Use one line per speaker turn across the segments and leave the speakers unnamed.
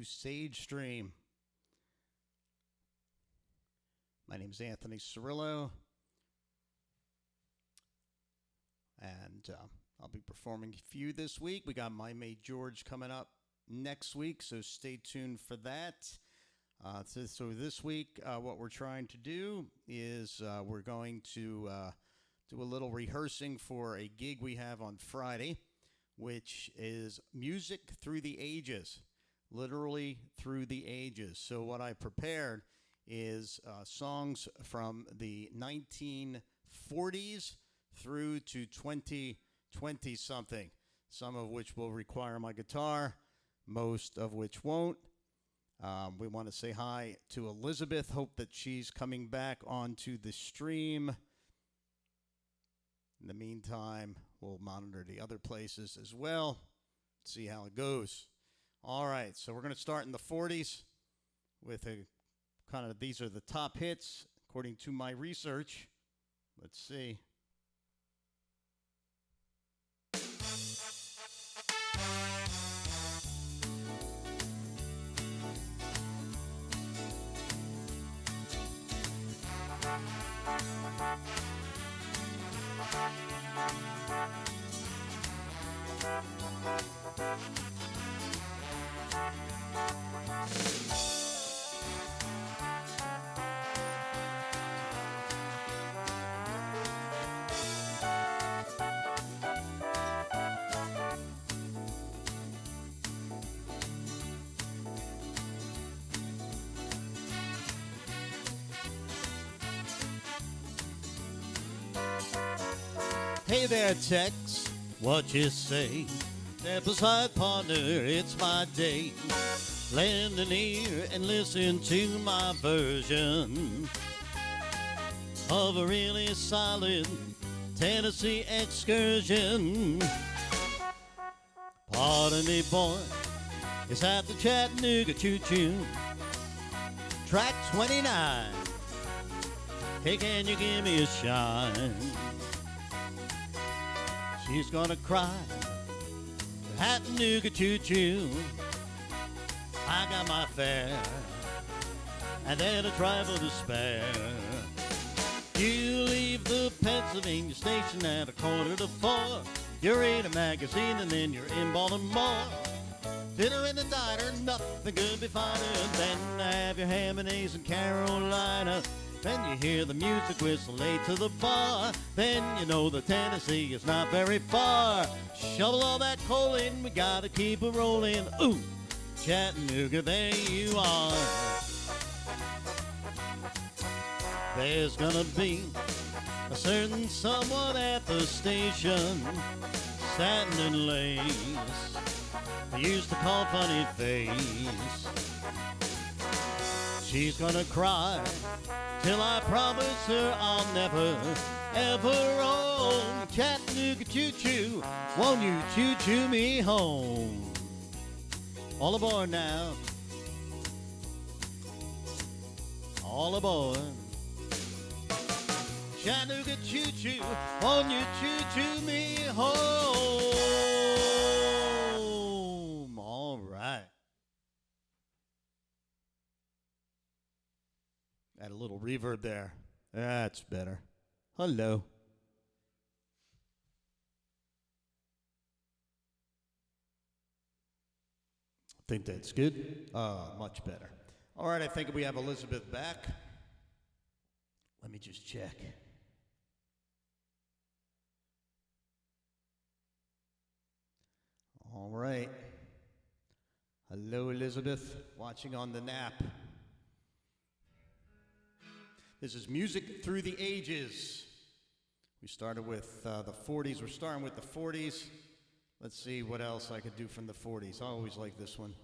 to Sage Stream. My name is Anthony Cirillo, and I'll be performing for you this week. We got My Mate George coming up next week, so stay tuned for that. So this week, what we're trying to do is we're going to do a little rehearsing for a gig we have on Friday, which is Music Through the Ages, literally through the ages. So what I prepared is songs from the 1940s through to 2020-something, some of which will require my guitar, most of which won't. We want to say hi to Elizabeth. Hope that she's coming back onto the stream. In the meantime, we'll monitor the other places as well, see how it goes. All right, so we're going to start in the 40s with a kind of, these are the top hits according to my research. Let's see. Hey there, Tex, what you say? Step aside, partner, it's my day. Lend an ear and listen to my version of a really solid Tennessee excursion. Pardon me, boy, it's at the Chattanooga Choo-Choo, track 29. Hey, can you give me a shine? She's gonna cry, Chattanooga choo-choo. I got my fare, and then a trifle to spare. You leave the Pennsylvania station at 3:45. You read a magazine and then you're in Baltimore. Dinner in the diner, nothing could be finer than to have your ham and eggs in Carolina. Then you hear the music whistle late to the bar. Then you know the Tennessee is not very far. Shovel all that coal in, we gotta keep it rolling. Ooh, Chattanooga, there you are. There's gonna be a certain someone at the station, satin and lace, they used to call funny face. She's gonna cry till I promise her I'll never, ever roam. Chattanooga choo-choo, won't you choo-choo me home? All aboard now. All aboard. Chattanooga choo-choo, won't you choo-choo me home? All right. Add a little reverb there. That's better. Hello. I think that's good. Much better. All right, I think we have Elizabeth back. Let me just check. All right. Hello, Elizabeth, watching on the nap. This is Music Through the Ages. We started with the 40s. We're starting with the 40s. Let's see what else I could do from the 40s. I always like this one.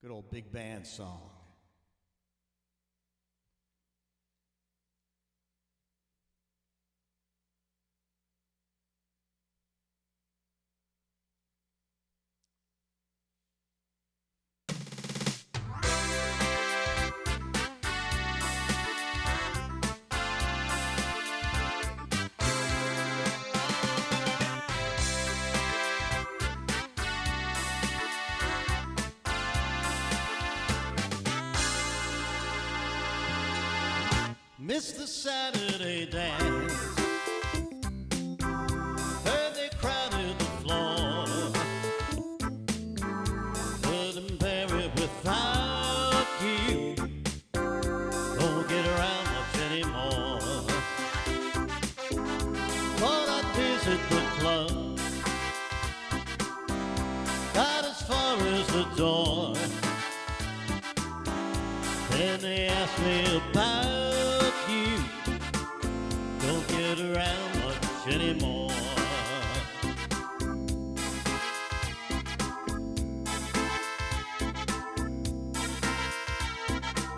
Good old big band song. Missed the Saturday dance. Heard they crowded the floor. Couldn't bear it without you. Don't get around much anymore. Thought I'd visit the club. Got as far as the door. Then they asked me about you. Don't get around much anymore.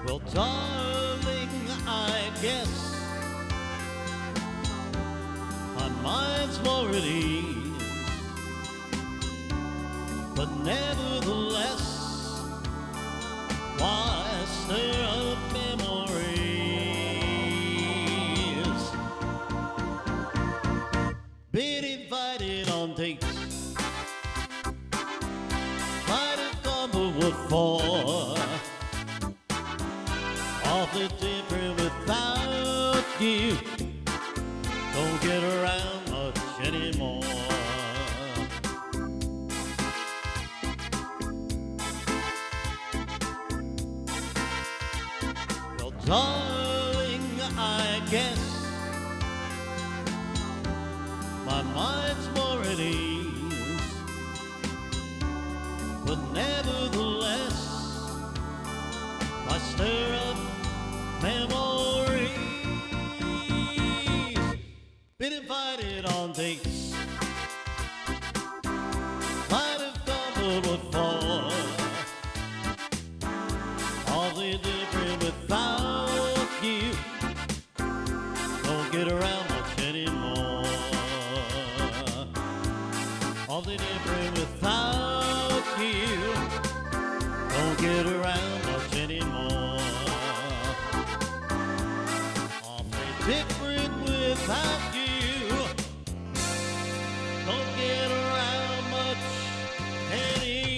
Well, darling, I guess my mind's more at ease, but nevertheless, why stir up memories? Been invited on dates, might have gone, but what for? Awfully different without you. Don't get around much anymore. Well, darling, I guess my mind's more at ease, but nevertheless, I stir up memories. Been invited on dates, might have gone, but what for? Awfully different without you. Don't get around much anymore. Awfully different without you. Don't get around much anymore. Awfully different without you. Don't get around much anymore.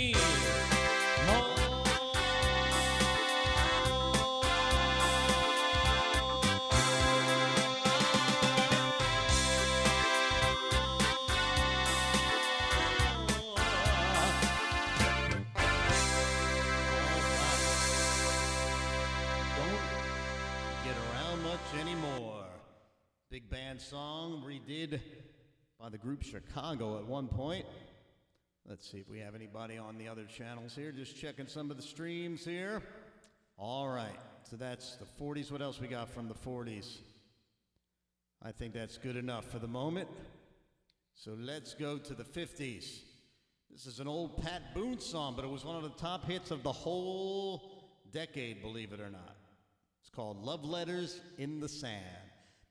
Get around much anymore. Big band song redid by the group Chicago at one point. Let's see if we have anybody on the other channels here. Just checking some of the streams here. All right, so that's the 40s. What else we got from the 40s? I think that's good enough for the moment. So let's go to the 50s. This is an old Pat Boone song, but it was one of the top hits of the whole decade, believe it or not. It's called Love Letters in the Sand.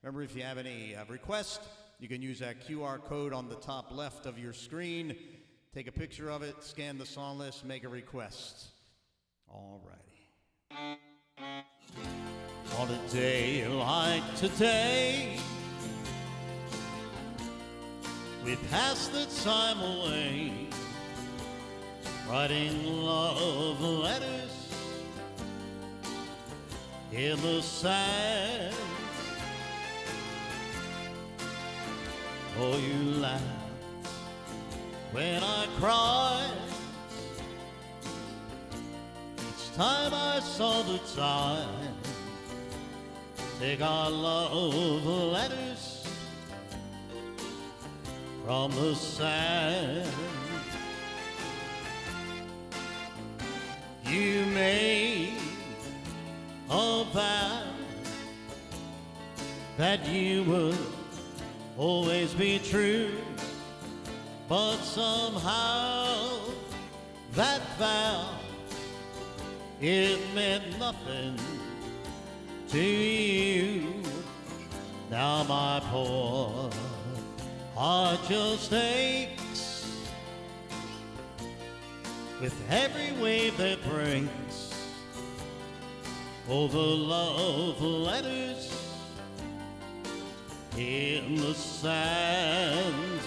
Remember, if you have any requests, you can use that QR code on the top left of your screen. Take a picture of it, scan the song list, make a request. All righty. On a day like today, we pass the time away, writing love letters in the sand. Oh, you laughed when I cried. Each time I saw the time, take our love letters from the sand. You made a vow that you would always be true, but somehow that vow, it meant nothing to you. Now my poor heart just aches with every wave that breaks over love letters in the sand.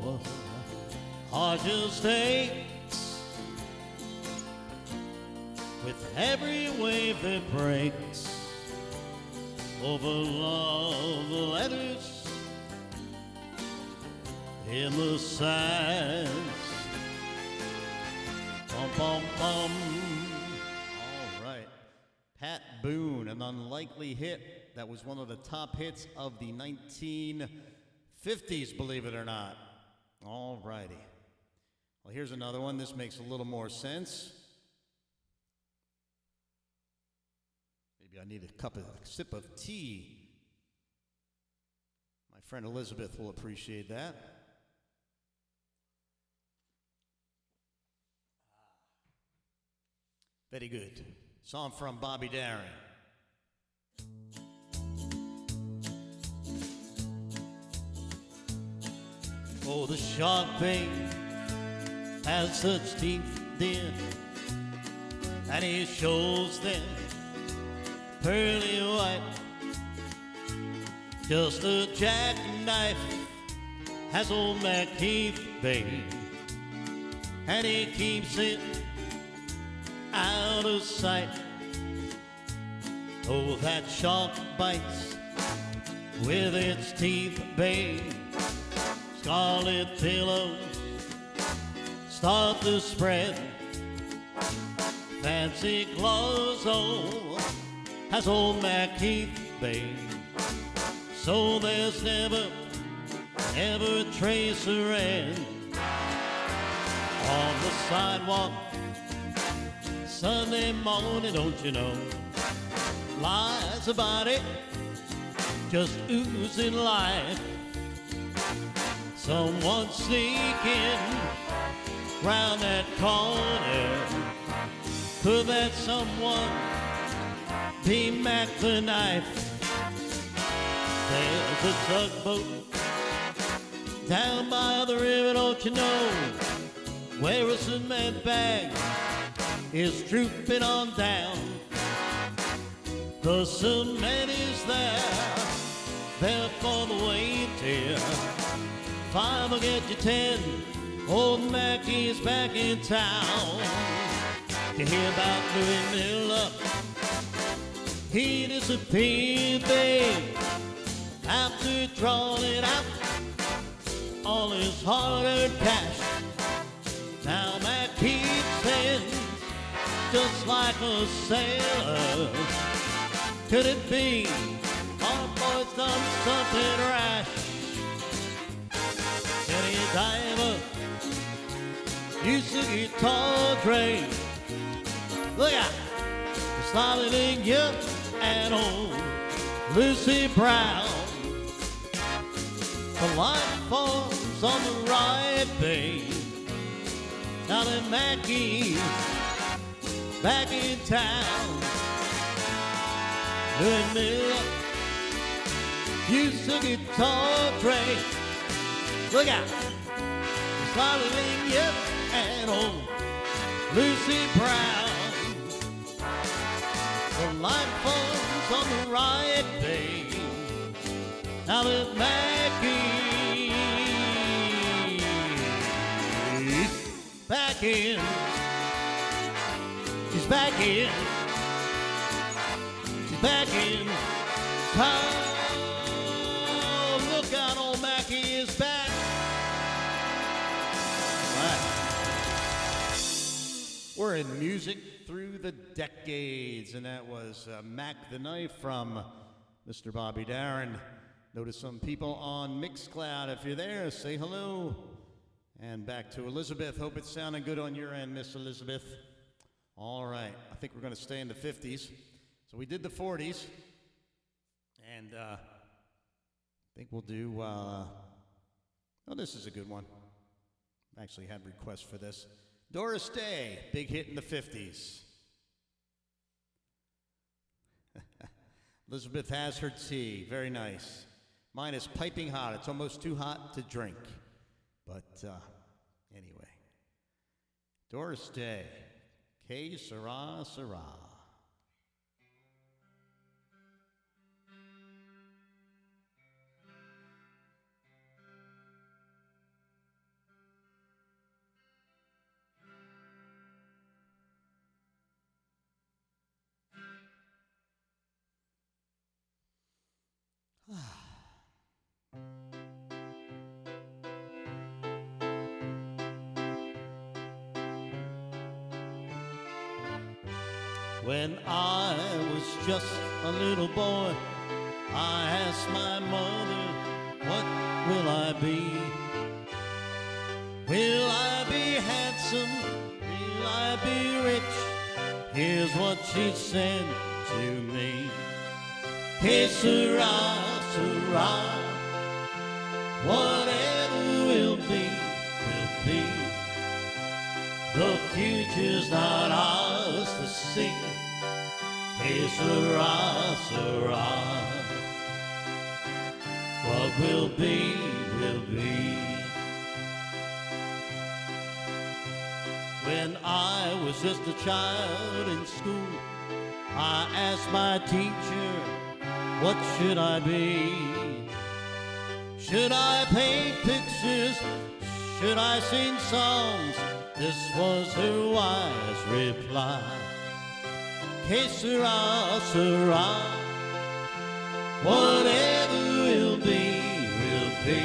more. Heart just aches with every wave that breaks over love letters in the signs. Bum, bum, bum. All right. Pat Boone, an unlikely hit. That was one of the top hits of the 1950s, believe it or not. All righty. Well, here's another one. This makes a little more sense. Maybe I need a sip of tea. My friend Elizabeth will appreciate that. Very good. Song from Bobby Darin. Oh, the shark bait has such deep din, and he shows them pearly white. Just a jackknife has old McKeith bait, and he keeps it out of sight. Oh, that shark bites with its teeth, babe. Scarlet pillows start to spread. Fancy clothes, oh, has old McKeith, babe. So there's never a trace of red on the sidewalk. Sunday morning, don't you know, lies about it, just oozing life. Someone sneaking round that corner. Could that someone be Mac the Knife? There's a tugboat down by the river, don't you know, where a cement bag is drooping on down. The cement is there for the weight here. 5 will get you 10. Old Mackey's back in town. You hear about Louis Miller? He disappeared, babe, after drawing out all his hard-earned cash. Now Mackey sends just like a sailor. Could it be our boy's done something rash? Any diver used to guitar train. Look out, sliding you and old Lucy Brown. The light falls on the right, babe. Now that Mackey's back in town. Louis Miller used to guitar train. Look out, sliding yep, and old Lucy Brown. The light falls on the right, babe. Now that Mackey's back in, she's back in, she's back in town. Look out, old Mackey is back. We're in music through the decades, and that was Mac the Knife from Mr. Bobby Darin. Notice some people on Mixcloud. If you're there, say hello. And back to Elizabeth. Hope it's sounding good on your end, Miss Elizabeth. All right, I think we're going to stay in the 50s. So we did the 40s, and I think we'll do, oh, this is a good one. I actually had requests for this. Doris Day, big hit in the 50s. Elizabeth has her tea, very nice. Mine is piping hot. It's almost too hot to drink. But anyway, Doris Day, Que Sera, Sera. When I was just a little boy, I asked my mother, what will I be? Will I be handsome? Will I be rich? Here's what she said to me. Que sera, sera. Whatever will be, will be. The future's not ours to see. Que sera, sera. What will be, will be. When I was just a child in school, I asked my teacher, what should I be? Should I paint pictures? Should I sing songs? This was her wise reply. Que sera, sera. Whatever will be, will be.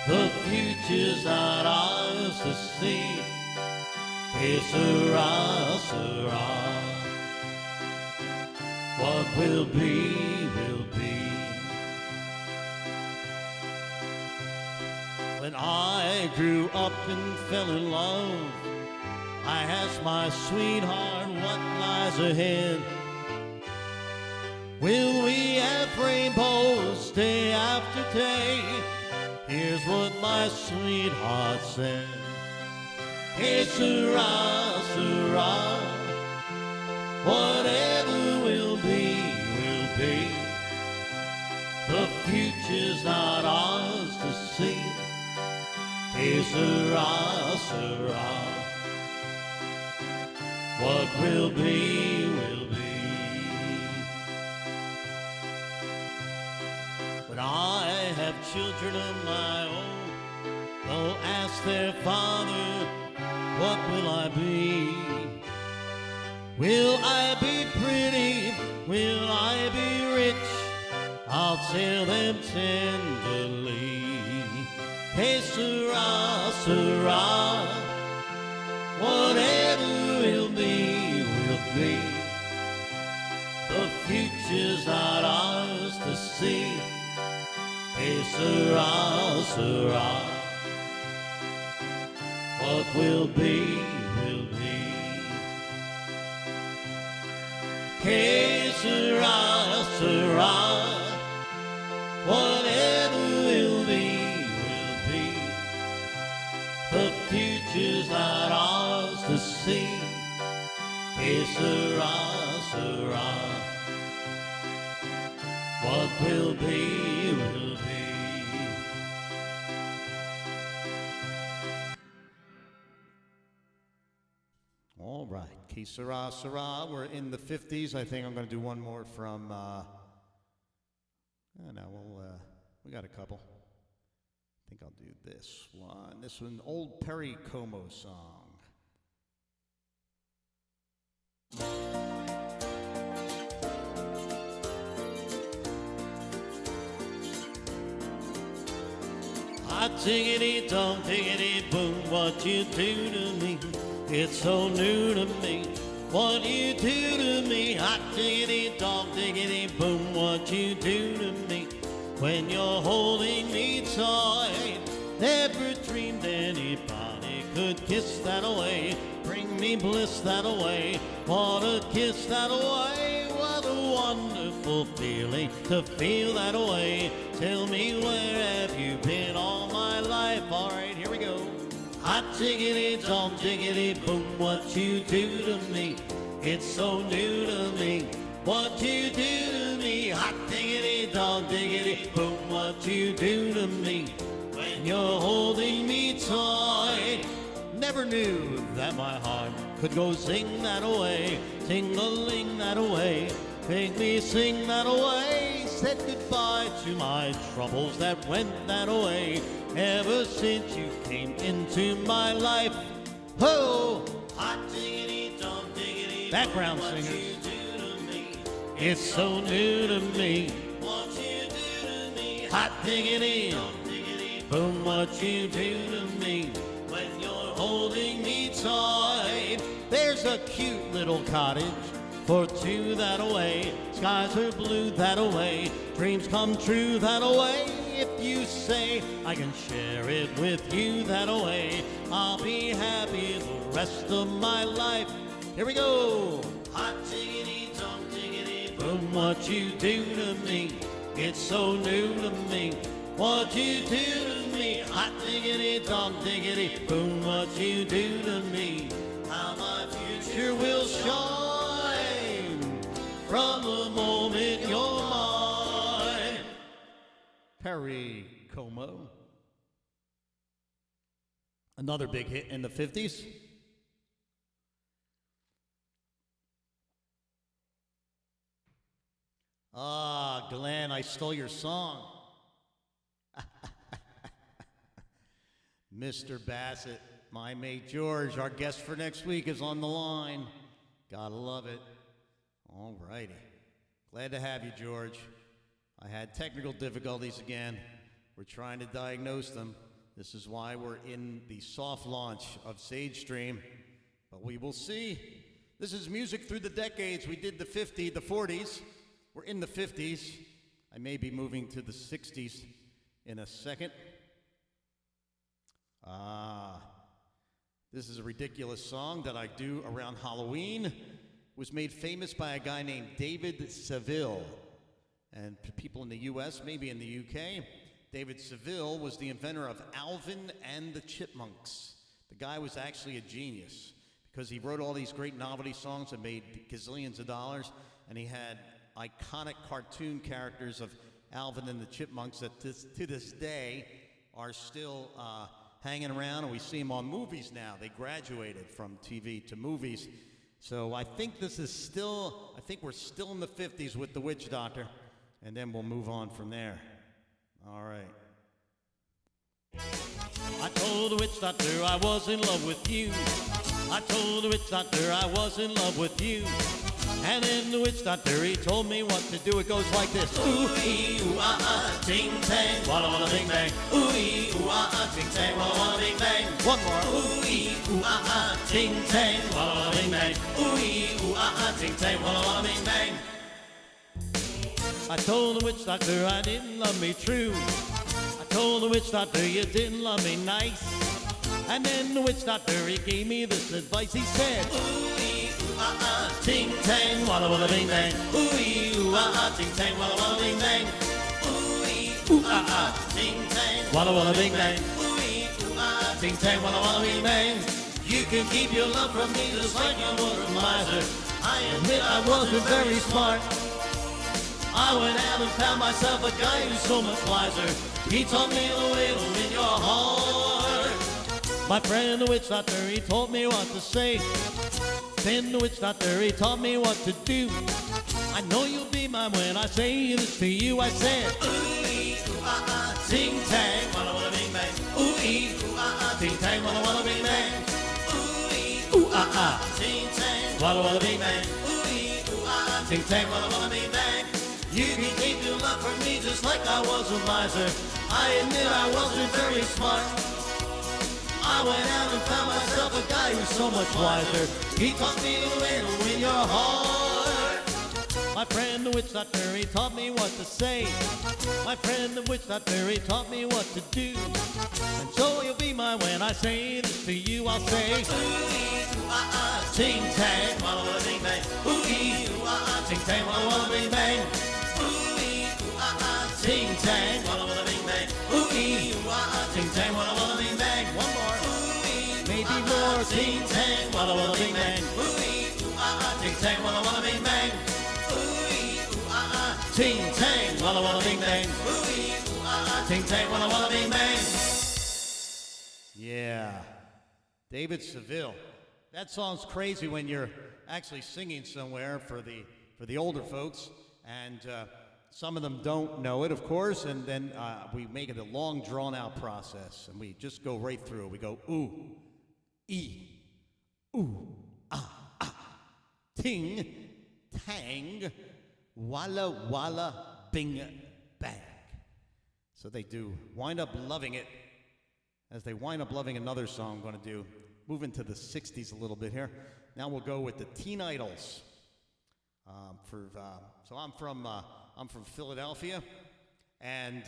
The future's not ours to see. Que sera, sera. What will be, will be. When I grew up and fell in love, I asked my sweetheart what lies ahead. Will we have rainbows day after day? Here's what my sweetheart said. Que sera, sera. Whatever will be, will be. The future's not ours to see. Que sera, sera. What will be, will be. When I have children of my own, they'll ask their father, what will I be? Will I be pretty? Will I be rich? I'll tell them tenderly. Que sera, sera. Whatever will be, will be. The future's not ours to see. Que sera, sera. What will be, will be. Que sera, sera. Whatever will be, will be. The future's not ours to see. Que sera, sera. What will be, will be. All right, Que sera, sera. We're in the 50s. I think I'm going to do one more from, we got a couple. I think I'll do this one. This one, old Perry Como song. Hot diggity, dog diggity, boom, what you do to me. It's so new to me, what you do to me. Hot diggity, dog diggity, boom, what you do to me. When you're holding me tight, never dreamed anybody could kiss that away. Bring me bliss that away, what a kiss that away. What a wonderful feeling to feel that way. Tell me, where have you been all my life? All right, here we go. Hot diggity, dog diggity, boom, what you do to me. It's so new to me, what you do to me. Hot diggity, dog diggity, boom, what you do to me. When you're holding me tight, never knew that my heart could go zing that away, ting-a-ling that away, make me sing that away. Said goodbye to my troubles that went that away. Ever since you came into my life, oh, hot diggity, dog diggity, background singers, it's so new to me, what you do to me. Hot diggity, dog diggity, boom, what you do to me. When you're holding me tight. There's a cute little cottage for two that away. Skies are blue that away. Dreams come true that away. If you say I can share it with you that away, I'll be happy the rest of my life. Here we go. Hot diggity, dum diggity, boom. What you do to me, it's so new to me. What you do to me, hot diggity, dum diggity, boom. What you do to me, how my future will shine from the moment you're mine. Perry Como. Another big hit in the 50s. Ah, Glenn, I stole your song. Mr. Bassett, my mate George, our guest for next week, is on the line. Gotta love it. All righty. Glad to have you, George. I had technical difficulties again. We're trying to diagnose them. This is why we're in the soft launch of Sage Stream, but we will see. This is music through the decades. We did the 50s, the 40s. We're in the 50s. I may be moving to the 60s in a second. This is a ridiculous song that I do around Halloween. It was made famous by a guy named David Seville. And people in the US, maybe in the UK, David Seville was the inventor of Alvin and the Chipmunks. The guy was actually a genius because he wrote all these great novelty songs that made gazillions of dollars, and he had iconic cartoon characters of Alvin and the Chipmunks that to this day are still hanging around, and we see them on movies now. They graduated from TV to movies. So I think we're still in the 50s with The Witch Doctor, and then we'll move on from there. All right. I told the witch doctor I was in love with you. I told the witch doctor I was in love with you. And then the witch doctor, he told me what to do. It goes like this. Ooh-ee, ooh-ah-ah, ting-tang, walla-walla, bing-bang. Ooh-ee, ooh-ah-ah, ting-tang, walla-walla, bing-bang. One more. Ooh-ee, ooh-ah-ah, ting-tang, walla-walla, bing-bang. Ooh-ee, ooh-ah-ah, ting-tang, walla-walla, bing-bang. I told the witch doctor I didn't love me true. I told the witch doctor you didn't love me nice. And then the witch doctor, he gave me this advice. He said, ooh-ee, ooh-ah-ah, ting-tang, walla-walla, bing-bang. Ooh-ee, ooh-ah-ah, ting-tang, walla-walla, bing-bang. Ooh-ee, ooh-ah-ah, ting-tang, walla-walla, bing-bang. Ooh-ee, ooh-ah-ah, ting-tang, walla-walla, bing-bang. You can keep your love from me just like you were a miser. I admit I wasn't very smart. I went out and found myself a guy who's so much wiser. He taught me the way to win your heart. My friend the witch doctor, he told me what to say. Then the witch doctor, he taught me what to do. I know you'll be mine when I say this to you. I said, ooh-ee, ooh-ah-ah, ting-tang, walla-walla, bing-bang. Ooh-ee, ooh-ah-ah, ting-tang, walla-walla, bing-bang. Ooh-ee, ooh-ah-ah, ting-tang, walla-walla, bing-bang. Ooh-ee, ooh-ah-ah, ting-tang, walla-walla, bing-bang. You can keep your love from me just like I was a miser. I admit I wasn't very smart. I went out and found myself a guy who's so much wiser. He taught me the way to win your heart. My friend the witch doctor, he taught me what to say. My friend the witch doctor, he taught me what to do. And so you'll be mine when I say this to you. I'll say, ooh-ee, ooh-ah-ah, ting-tang, walla-walla, bing-bang. Ooh-ee, ooh-ah-ah, ting-tang, walla-walla, bing-bang. Ooh-ee, ooh-ah-ah, ting-tang, walla-walla, bing-bang. Ooh-ee, ooh-ah-ah, ting-tang, walla-walla, bing-bang. One more. Ooh-ee, maybe more. Ting-tang, walla-walla, bing-bang. Ooh-ee, ooh-ah-ah, ting-tang, walla-walla, bing-bang. Ooh-ee, ooh-ah-ah, ting-tang, walla-walla, bing-bang. Ooh-ee, ooh-ah-ah, ting-tang, walla-walla, bing-bang. Yeah. David Seville. That song's crazy when you're actually singing somewhere for the older folks. And some of them don't know it, of course, and then we make it a long, drawn-out process, and we just go right through it. We go, ooh, ee, ooh, ah, ting, tang, walla, walla, bing, bang. So they do wind up loving it. As they wind up loving another song I'm going to do move into the 60s a little bit here. Now we'll go with the Teen Idols. So I'm from Philadelphia, and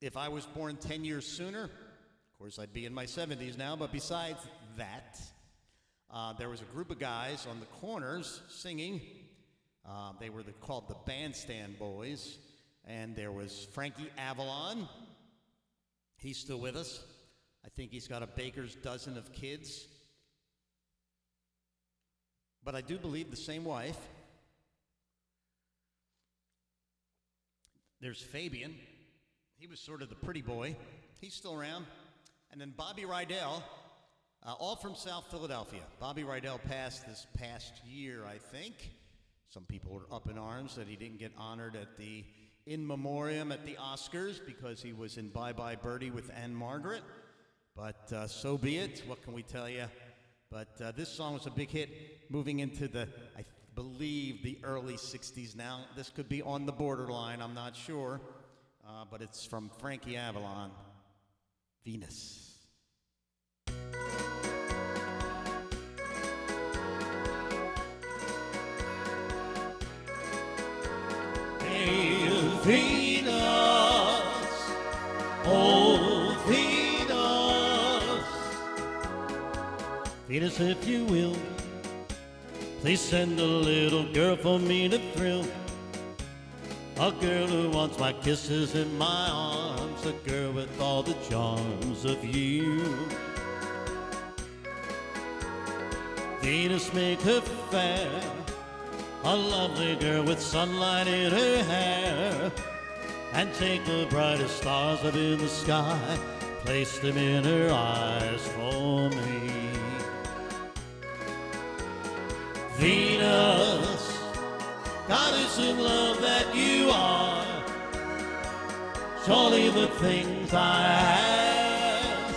if I was born 10 years sooner, of course I'd be in my 70s now, but besides that, there was a group of guys on the corners singing. They were called the Bandstand Boys, and there was Frankie Avalon. He's still with us. I think he's got a baker's dozen of kids. But I do believe the same wife. There's Fabian. He was sort of the pretty boy. He's still around. And then Bobby Rydell, all from South Philadelphia. Bobby Rydell passed this past year, I think. Some people were up in arms that he didn't get honored at the in memoriam at the Oscars because he was in Bye Bye Birdie with Anne Margaret. But so be it. What can we tell you? But this song was a big hit moving into I believe, the early 60s now. This could be on the borderline, I'm not sure. But it's from Frankie Avalon, Venus. Hey, Venus, oh Venus, Venus, if you will, please send a little girl for me to thrill. A girl who wants my kisses in my arms, a girl with all the charms of you. Venus, make her fair, a lovely girl with sunlight in her hair, and take the brightest stars up in the sky, place them in her eyes for me. Venus, goddess of love that you are, surely the things I ask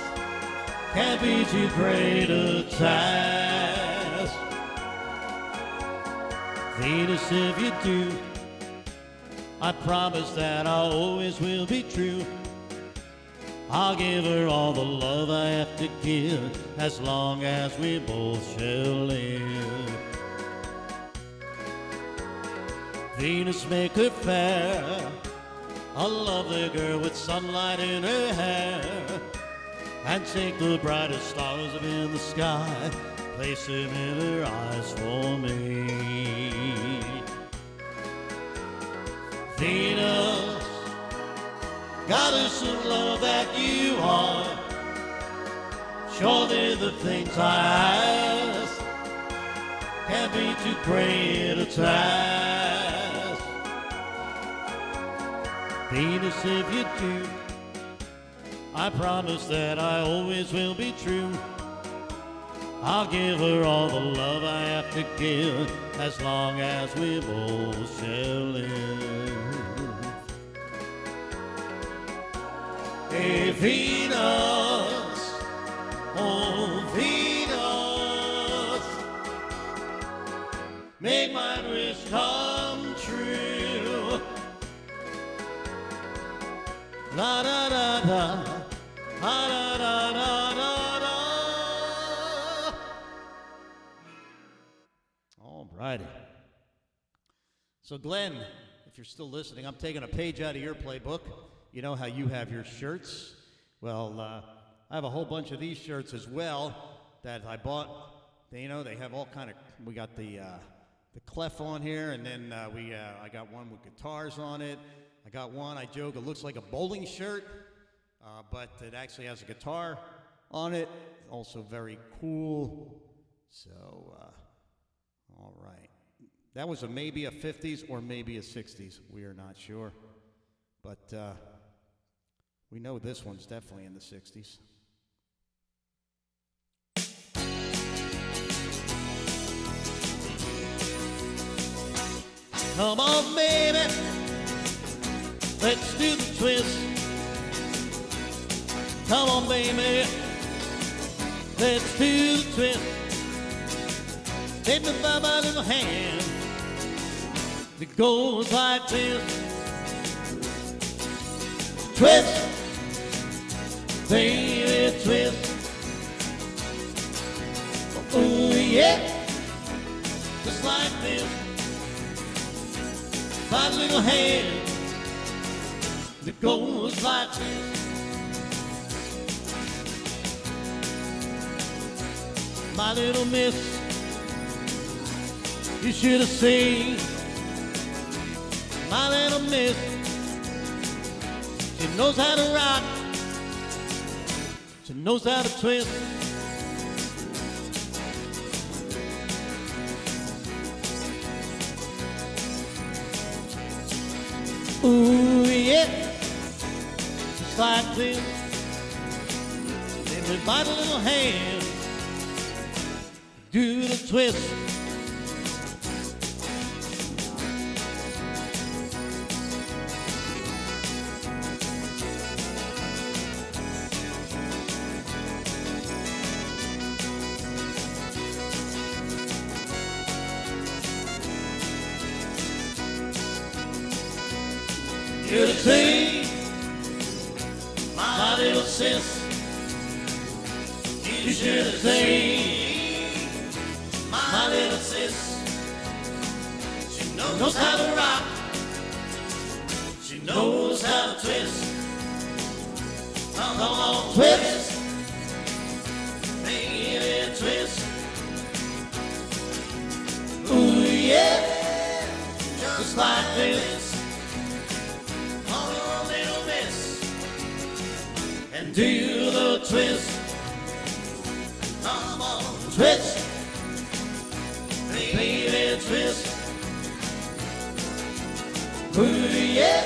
can't be too great a task. Venus, if you do, I promise that I always will be true. I'll give her all the love I have to give, as long as we both shall live. Venus, make her fair, a lovely girl with sunlight in her hair, and take the brightest stars up in the sky, place them in her eyes for me. Venus, goddess of love that you are, surely the things I ask can't be too great a task. Venus, if you do, I promise that I always will be true. I'll give her all the love I have to give, as long as we both shall live. Hey, Venus, oh Venus, make my wish come true. La da da da, la da da da da da. All righty. So Glenn, if you're still listening, I'm taking a page out of your playbook. You know how you have your shirts? Well, I have a whole bunch of these shirts as well that I bought. They have all kind of. We got the clef on here, and then I got one with guitars on it. I got one, I joke, it looks like a bowling shirt, but it actually has a guitar on it. Also very cool. So, all right. That was maybe a 50s or maybe a 60s. We are not sure. But we know this one's definitely in the 60s. Come on, baby. Let's do the twist. Come on, baby. Let's do the twist. Take me by my little hand. It goes like this. Twist, baby, twist. yeah, just like this. My little hand that goes like this. My little miss, you should have seen. My little miss, she knows how to rock, she knows how to twist. Ooh, yeah, just like this. And with my little hand, do the twist. You see, my little sis, you should have seen my little sis. She knows how to rock, she knows how to twist. Come on, twist, baby, twist. Ooh, yeah, just like this. And do the twist. Come on, twist, baby, twist. Ooh, yeah,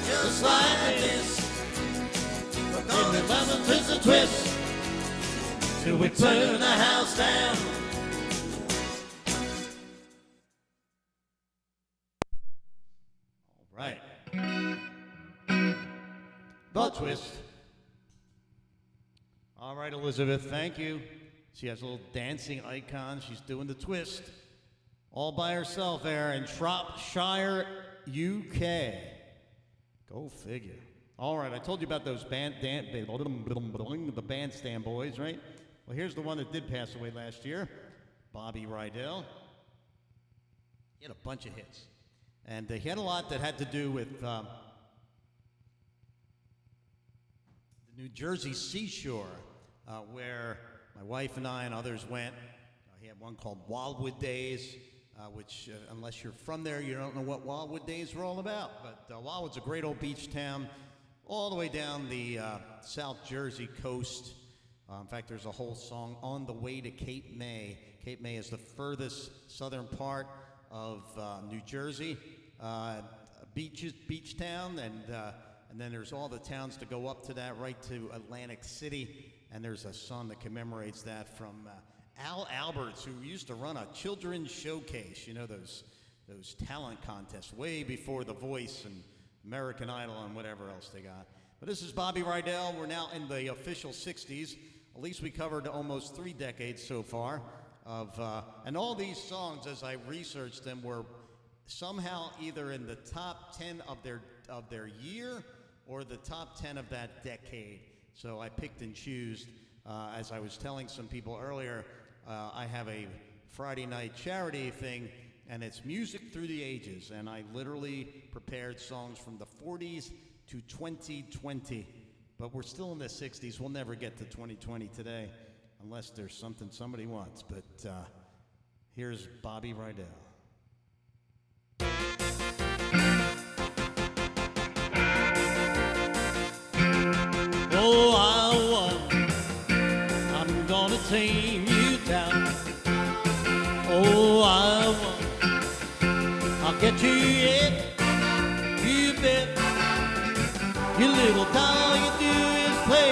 just like this. We're gonna twist a twist till we turn the house down. All right. The twist. All right, Elizabeth, thank you. She has a little dancing icon. She's doing the twist all by herself there in Shropshire, UK. Go figure. All right, I told you about those the bandstand boys, right? Well, here's the one that did pass away last year, Bobby Rydell. He had a bunch of hits. And he had a lot that had to do with the New Jersey seashore, where my wife and I and others went. He had one called Wildwood Days, which, unless you're from there, you don't know what Wildwood Days were all about. But Wildwood's a great old beach town, all the way down the South Jersey coast. In fact, there's a whole song, On the Way to Cape May. Cape May is the furthest southern part of New Jersey. Beach town, and then there's all the towns to go up to that, right to Atlantic City. And there's a song that commemorates that from Al Alberts, who used to run a children's showcase. You know, those talent contests way before The Voice and American Idol and whatever else they got. But this is Bobby Rydell. We're now in the official 60s. At least we covered almost 3 decades so far. And all these songs, as I researched them, were somehow either in the top 10 of their year or the top 10 of that decade. So I picked and chose. As I was telling some people earlier, I have a Friday night charity thing, and it's music through the ages. And I literally prepared songs from the 40s to 2020. But we're still in the 60s. We'll never get to 2020 today unless there's something somebody wants. But here's Bobby Rydell. Oh, I won. I'm gonna tame you down. Oh, I won. I'll get you yet. You bet. Your little doll you do is play.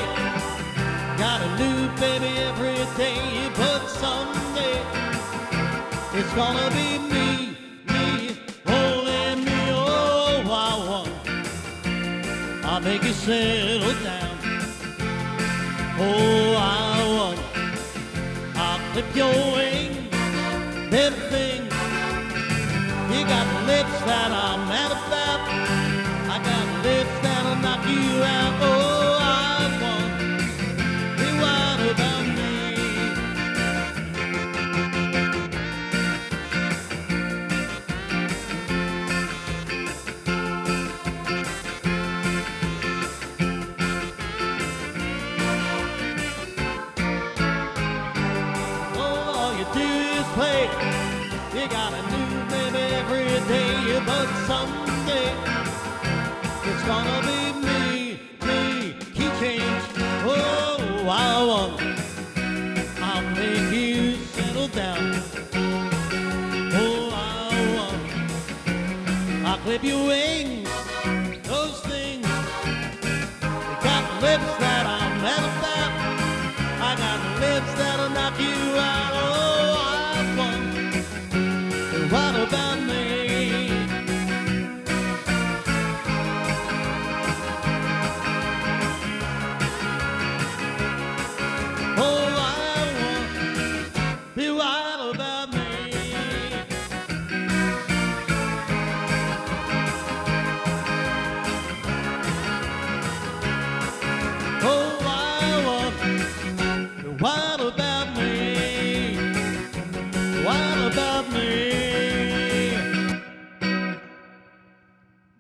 Got a new baby every day, but someday it's gonna be me, only me. Oh, I won. I'll make you settle down. Oh, I won. I'll clip your wing, little thing. You got lips that I'm mad about. I got lips that'll knock you out. Oh, I won. Be what about me? It's gonna be me, key change. Oh, I want, I'll make you settle down. Oh, I want, I'll clip your wings. Those things, you got lips that I'll never stop. I got lips that'll knock you out. Oh, I want, what about me? What about me? What about me?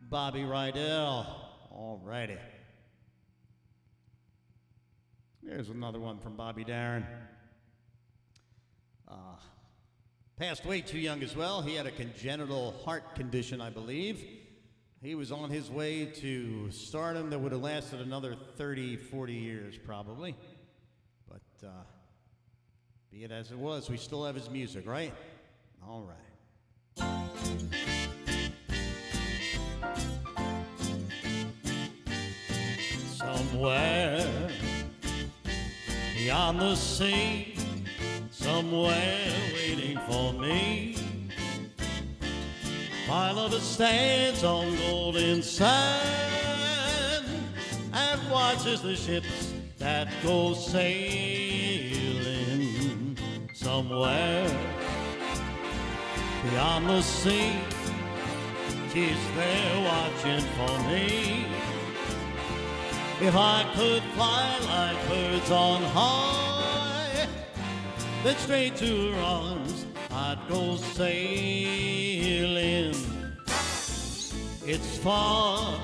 Bobby Rydell. All righty. Here's another one from Bobby Darin. Passed way too young as well. He had a congenital heart condition, I believe. He was on his way to stardom that would have lasted another 30, 40 years probably. But be it as it was, we still have his music, right? All right. Somewhere beyond the sea, somewhere waiting for me, my lover stands on golden sand and watches the ships that go sailing. Somewhere beyond the sea, she's there watching for me. If I could fly like birds on high, then straight to her arms I'd go sailing. It's far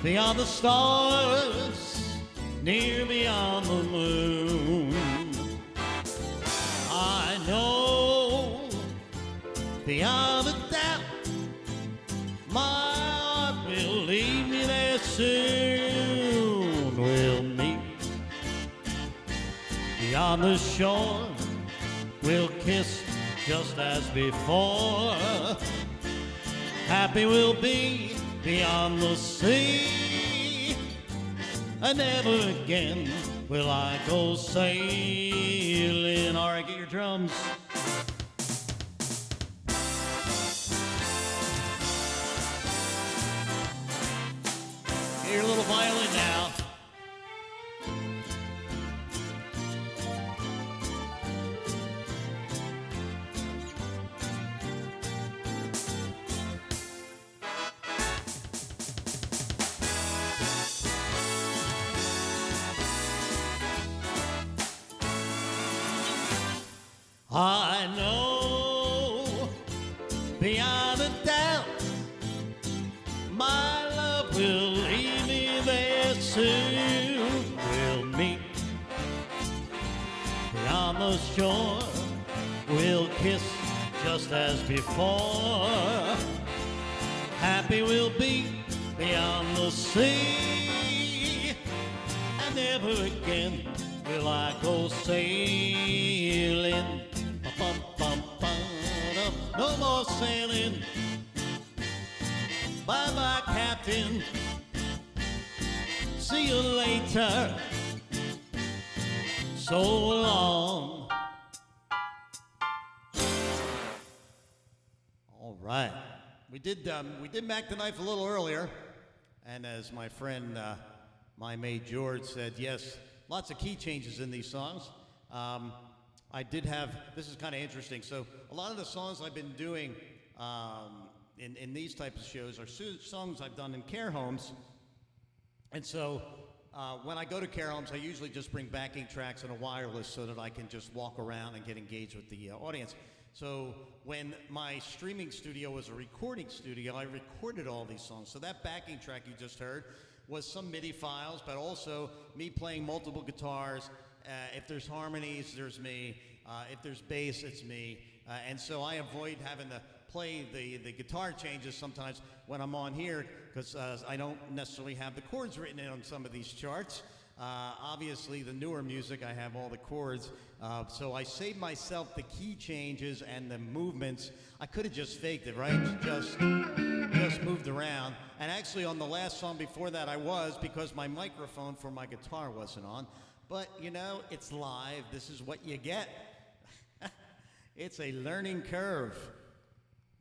beyond the stars, near beyond the moon. I know beyond a doubt my heart will lead me there soon. We'll meet beyond the shore, we'll kiss just as before. Happy we'll be beyond the sea, and never again will I go sailing. All right, get your drums. Get your little violin now. I know beyond a doubt my love will lead me there soon. We'll meet beyond the shore, we'll kiss just as before. Happy we'll be beyond the sea, and never again will I go sailing. No more sailing. Bye-bye, Captain. See you later. So long. All right. We did Mac the Knife a little earlier, and as my friend, my mate George said, yes, lots of key changes in these songs. I did have, this is kind of interesting. So a lot of the songs I've been doing in these types of shows are songs I've done in care homes. And so when I go to care homes, I usually just bring backing tracks and a wireless so that I can just walk around and get engaged with the audience. So when my streaming studio was a recording studio, I recorded all these songs. So that backing track you just heard was some MIDI files, but also me playing multiple guitars. If there's harmonies, there's me. If there's bass, it's me. And so I avoid having to play the guitar changes sometimes when I'm on here because I don't necessarily have the chords written in on some of these charts. Obviously, the newer music, I have all the chords. So I saved myself the key changes and the movements. I could have just faked it, right? Just moved around. And actually, on the last song before that, I was because my microphone for my guitar wasn't on. But, you know, it's live. This is what you get. It's a learning curve.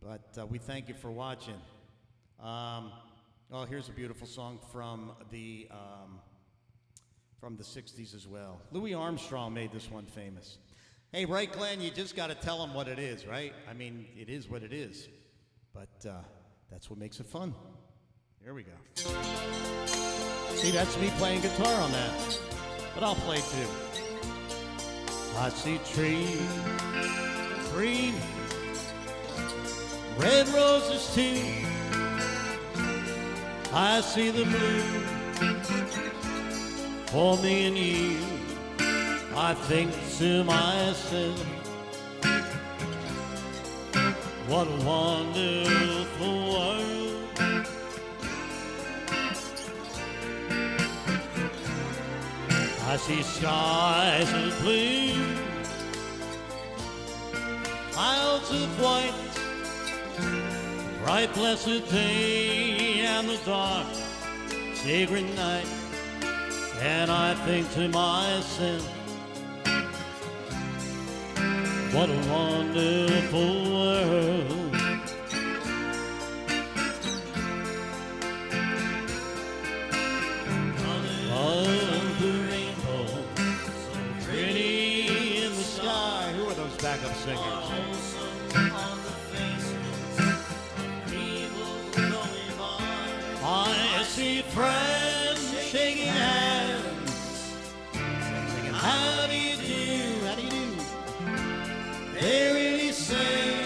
But we thank you for watching. Oh, here's a beautiful song from the 60s as well. Louis Armstrong made this one famous. Hey, right, Glenn, you just got to tell them what it is, right? I mean, it is what it is. But that's what makes it fun. Here we go. See, that's me playing guitar on that. But I'll play too. I see trees, green, red roses too. I see the blue for me and you. I think to myself, what a wonderful world. I see skies of blue, clouds of white, bright blessed day and the dark sacred night. And I think to myself, what a wonderful world. Of the rainbow, so pretty in the sky. Who are those backup singers? On the faces of people going by. I see friends shaking hands, singing, how do you do, how do you do? They really say,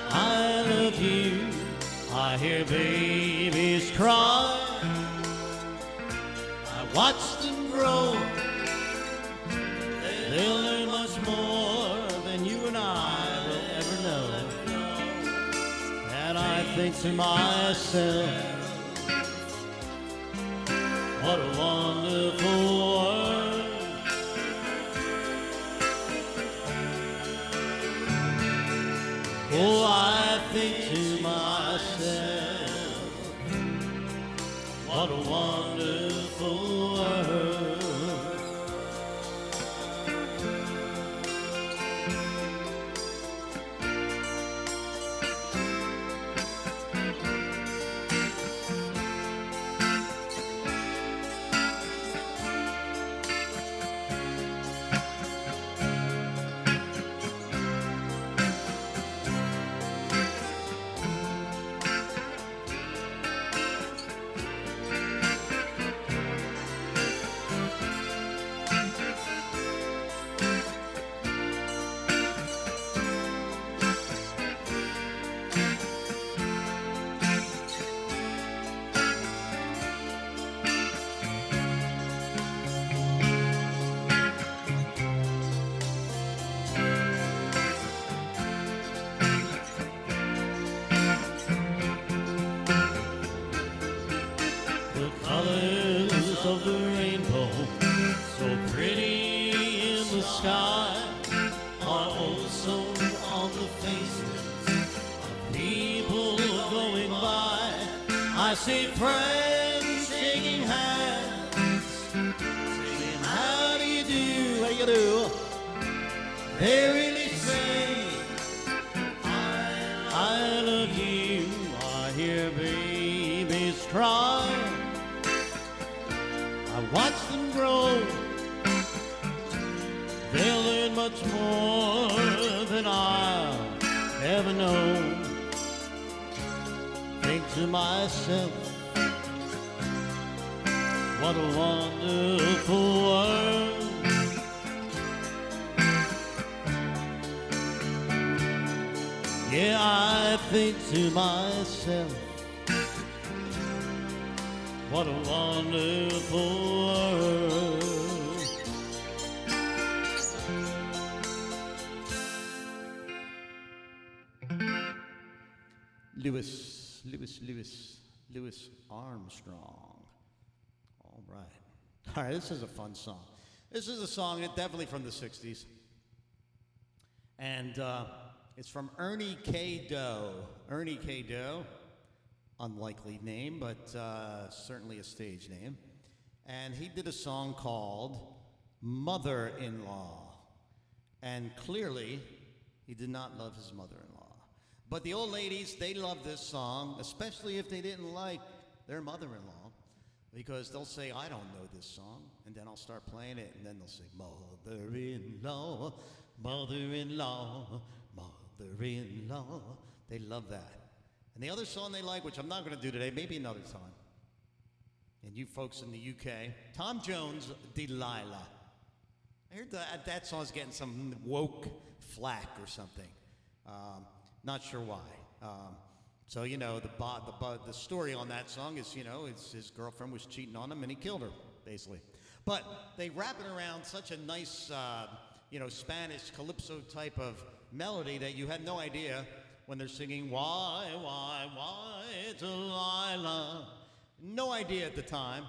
I love you. I hear babies cry, I watch them grow. They'll learn much more than you and I will ever know. And I think to myself, what a wonderful world. Oh, I think to myself, what a wonderful world. Of the rainbow, so pretty in the sky, are also on the faces of people going by. I see friends shaking hands, saying, how do you do, how do you do? They really say, I love you. I hear babies cry, I watch them grow. They'll learn much more than I'll ever know. Think to myself, what a wonderful world. Yeah, I think to myself, what a wonderful world. Louis Armstrong. All right. All right, this is a fun song. This is a song definitely from the 60s. And it's from Ernie K. Doe. Ernie K. Doe, unlikely name, but certainly a stage name. And he did a song called Mother-in-Law. And clearly, he did not love his mother-in-law. But the old ladies, they love this song, especially if they didn't like their mother-in-law, because they'll say, I don't know this song, and then I'll start playing it, and then they'll say, mother-in-law, mother-in-law, mother-in-law. They love that. And the other song they like, which I'm not going to do today, maybe another time, and you folks in the UK, Tom Jones, Delilah. I heard that song's getting some woke flack or something. Not sure why. So, you know, the story on that song is, you know, his girlfriend was cheating on him and he killed her, basically. But they wrap it around such a nice, you know, Spanish calypso type of melody that you had no idea when they're singing, why, Delilah. No idea at the time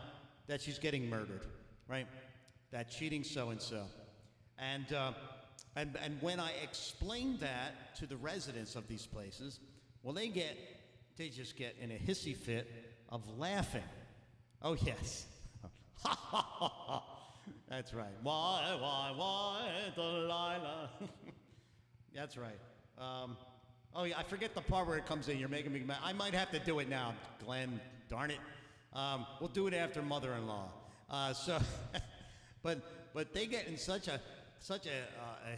that she's getting murdered, right? That cheating so-and-so. And when I explained that to the residents of these places, well, they just get in a hissy fit of laughing. Oh, yes. That's right. Why, Delilah? That's right. Oh, yeah, I forget the part where it comes in. You're making me mad. I might have to do it now, Glenn. Darn it. We'll do it after mother-in-law. But they get in such a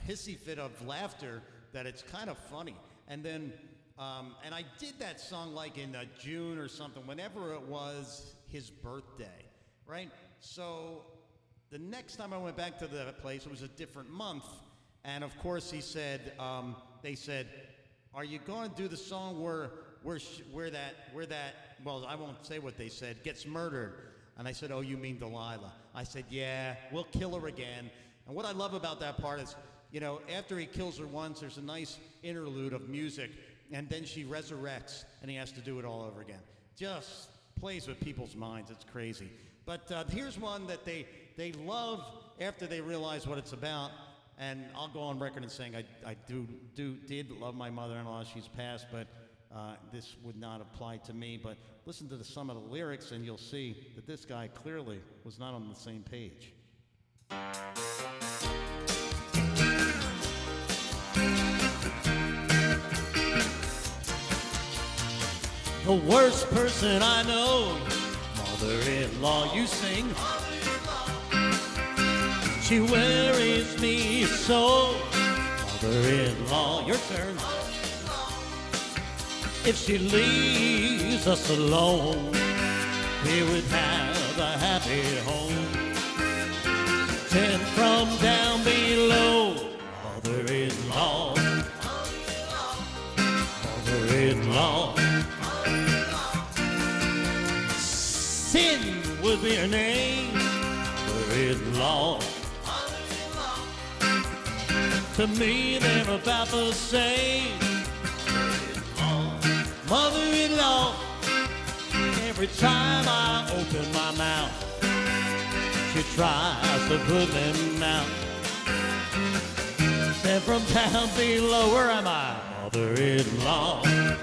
hissy fit of laughter that it's kind of funny. And then, and I did that song like in June or something, whenever it was his birthday, right? So the next time I went back to the place, it was a different month. And of course he said, they said, are you going to do the song where that, well, I won't say what they said, gets murdered? And I said, oh, you mean Delilah? I said, yeah, we'll kill her again. And what I love about that part is, you know, after he kills her once, there's a nice interlude of music, and then she resurrects, and he has to do it all over again. Just plays with people's minds. It's crazy. But here's one that they love after they realize what it's about. And I'll go on record and saying I did love my mother-in-law. She's passed, but this would not apply to me. But listen to some of the lyrics, and you'll see that this guy clearly was not on the same page. The worst person I know, mother-in-law, you sing. She worries me so, mother-in-law, your turn. If she leaves us alone, we would have a happy home. 10 from down below, mother-in-law, mother-in-law. Sin would be her name, mother-in-law. To me, they're about the same. Mother-in-law, every time I open my mouth, she tries to put them out. Said from down below, where am I? Mother-in-law, mother-in-law.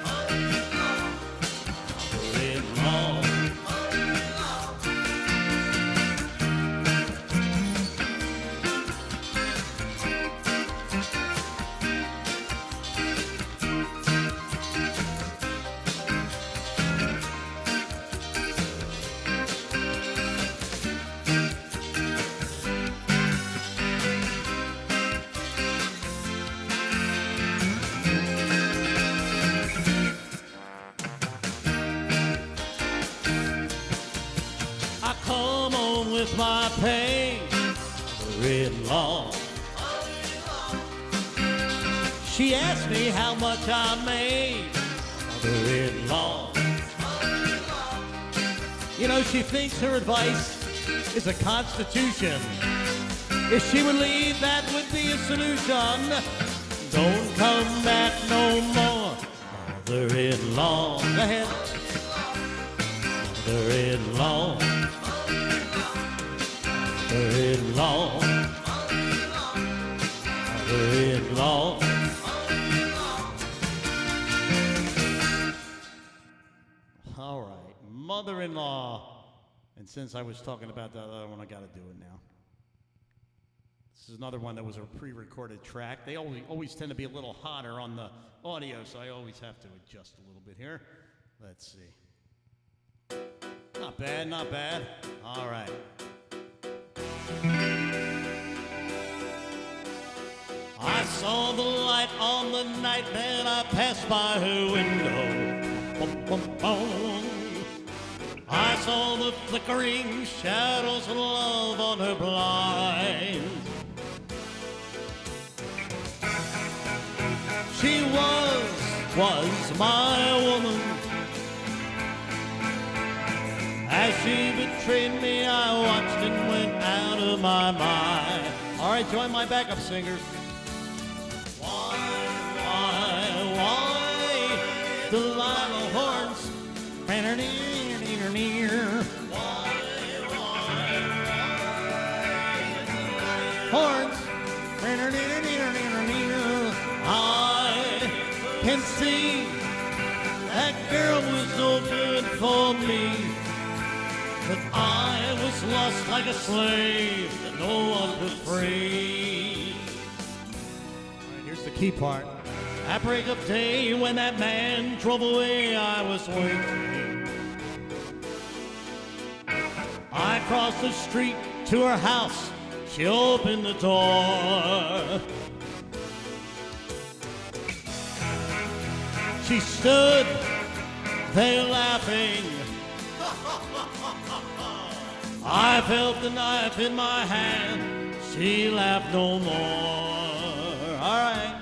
With my pain, mother-in-law. She asked me how much I made, mother-in-law. You know, she thinks her advice is a constitution. If she would leave, that would be a solution. Don't come back no more, mother-in-law. Go ahead. Mother-in-law. Mother-in-law. Mother-in-law. All right, mother-in-law. And since I was talking about that other one, I got to do it now. This is another one that was a pre-recorded track. They always tend to be a little hotter on the audio, so I always have to adjust a little bit here. Let's see. Not bad, not bad. All right. I saw the light on the night that I passed by her window. Boom, boom, boom. I saw the flickering shadows of love on her blind. She was my woman. As she betrayed me, I watched and went out of my mind. All right, join my backup singers. Why, Delilah horns. Horns. I can see that girl was no good for me. But I was lost like a slave that no one could free. All right, here's the key part. At break of day, when that man drove away, I was waiting. I crossed the street to her house. She opened the door. She stood there laughing. I felt the knife in my hand. She laughed no more. All right.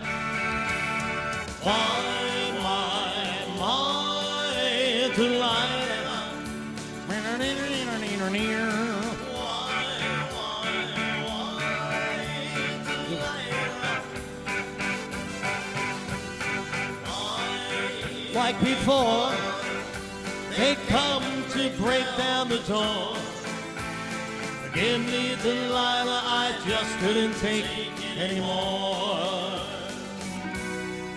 Why, Delilah? Like before, they come to break down the door. Forgive me, Delilah, I just couldn't take anymore.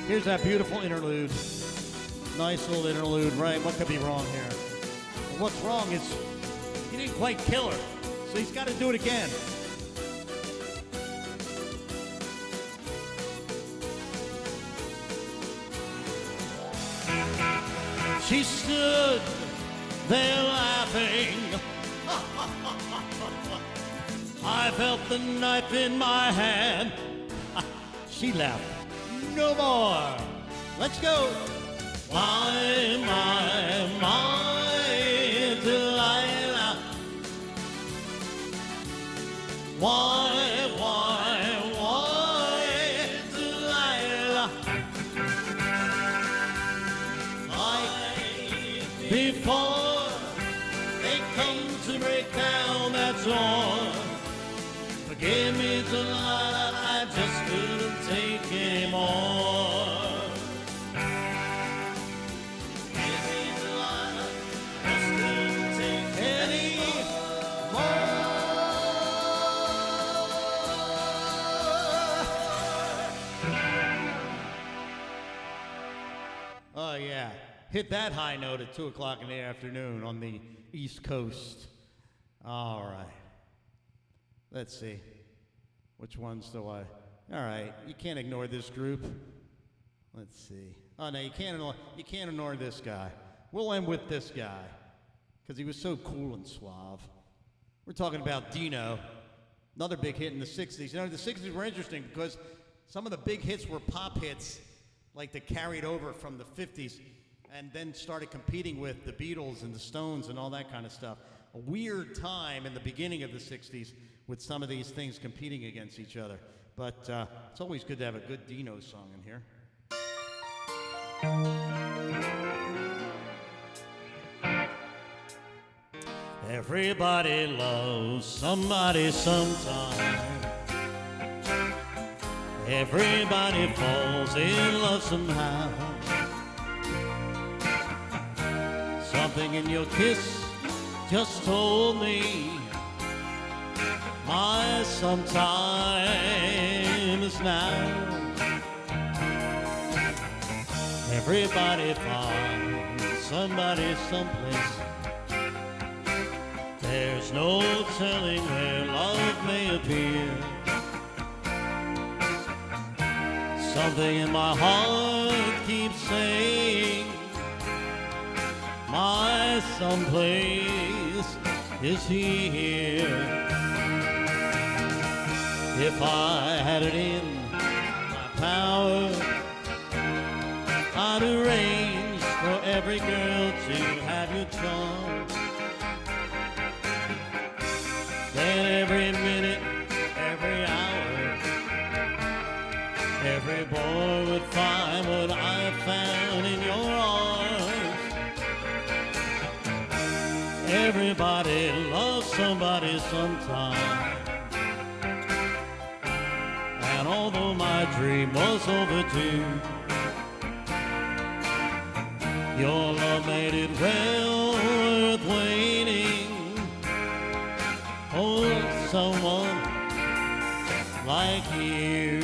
Here's that beautiful interlude. Nice little interlude, right? What could be wrong here? Well, what's wrong is he didn't quite kill her, so he's got to do it again. She stood there laughing. I felt the knife in my hand. She laughed no more. Let's go. Why, Delilah? Why, Delilah? Before they come to break down that door. Forgive me, Delilah, I just couldn't take anymore. Forgive me, Delilah, just couldn't take anymore. Oh, yeah. Hit that high note at 2 o'clock in the afternoon on the East Coast. All right. Let's see. Which ones do I... All right. You can't ignore this group. Let's see. Oh, no, you can't ignore this guy. We'll end with this guy because he was so cool and suave. We're talking about Dino. Another big hit in the 60s. You know, the 60s were interesting because some of the big hits were pop hits like that carried over from the 50s and then started competing with the Beatles and the Stones and all that kind of stuff. A weird time in the beginning of the 60s with some of these things competing against each other. But it's always good to have a good Dino song in here. Everybody loves somebody sometime. Everybody falls in love somehow. Something in your kiss just told me my sometime is now. Everybody finds somebody someplace. There's no telling where love may appear. Something in my heart keeps saying my someplace is here. If I had it in my power, I'd arrange for every girl to have your charm. Then every minute, every hour, every boy would find what I found in your arms. Everybody loves somebody sometime. And although my dream was overdue, your love made it well worth waiting for someone like you.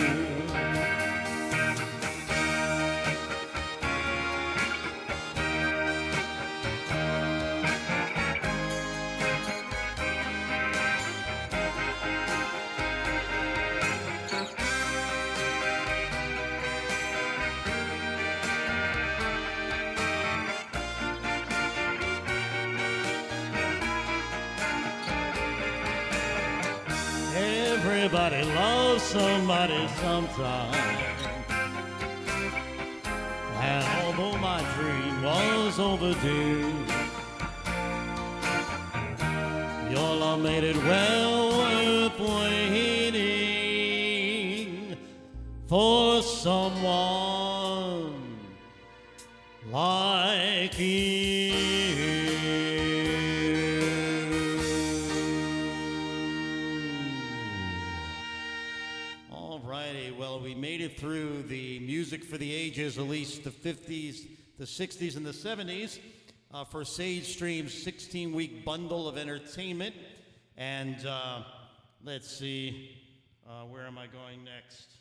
Everybody loves somebody sometime. And although my dream was overdue, your love made it well worth waiting for someone like you. Well, we made it through the music for the ages, at least the 50s, the 60s, and the 70s, for Sage Stream's 16-week bundle of entertainment. And let's see, where am I going next?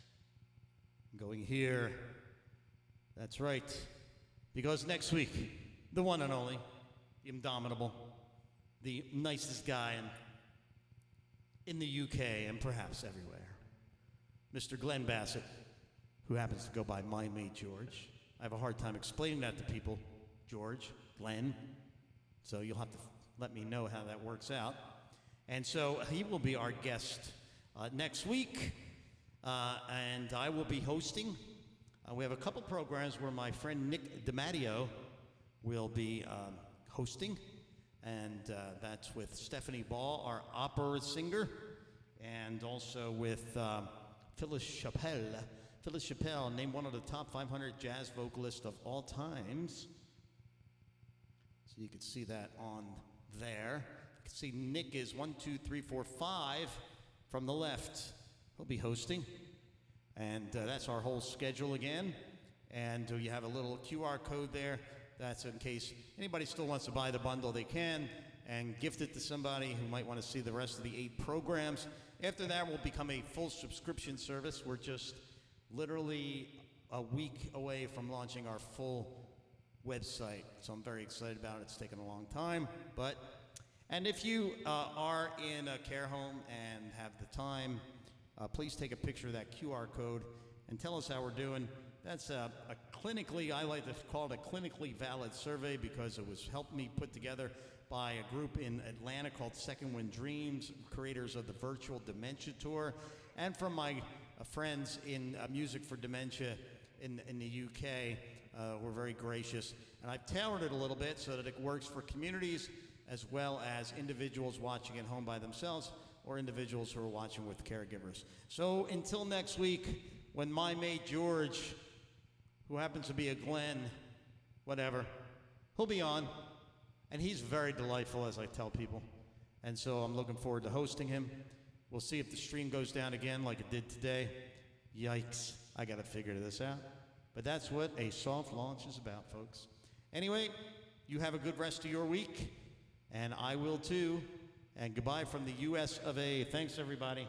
I'm going here. That's right. Because next week, the one and only, the indomitable, the nicest guy in the UK and perhaps everywhere, Mr. Glenn Bassett, who happens to go by My Mate George. I have a hard time explaining that to people, George, Glenn, so you'll have to let me know how that works out. And so he will be our guest next week, and I will be hosting. We have a couple programs where my friend Nick DiMatteo will be hosting, and that's with Stephanie Ball, our opera singer, and also with Phyllis Chappelle. Phyllis Chappelle, named one of the top 500 jazz vocalists of all times. So you can see that on there. You can see Nick is 1, 2, 3, 4, 5 from the left. He'll be hosting. And that's our whole schedule again. And you have a little QR code there. That's in case anybody still wants to buy the bundle, they can, and gift it to somebody who might want to see the rest of the 8 programs. After that, we'll become a full subscription service. We're just literally a week away from launching our full website. So I'm very excited about it. It's taken a long time. And if you are in a care home and have the time, please take a picture of that QR code and tell us how we're doing. That's a clinically, I like to call it a clinically valid survey because it was helped me put together by a group in Atlanta called Second Wind Dreams, creators of the Virtual Dementia Tour, and from my friends in Music for Dementia in the UK. We're very gracious. And I've tailored it a little bit so that it works for communities as well as individuals watching at home by themselves or individuals who are watching with caregivers. So until next week, when my mate George, who happens to be a Glenn, whatever, he'll be on. And he's very delightful, as I tell people. And so I'm looking forward to hosting him. We'll see if the stream goes down again like it did today. Yikes, I gotta figure this out. But that's what a soft launch is about, folks. Anyway, You have a good rest of your week, and I will too. And goodbye from the US of A. Thanks, everybody.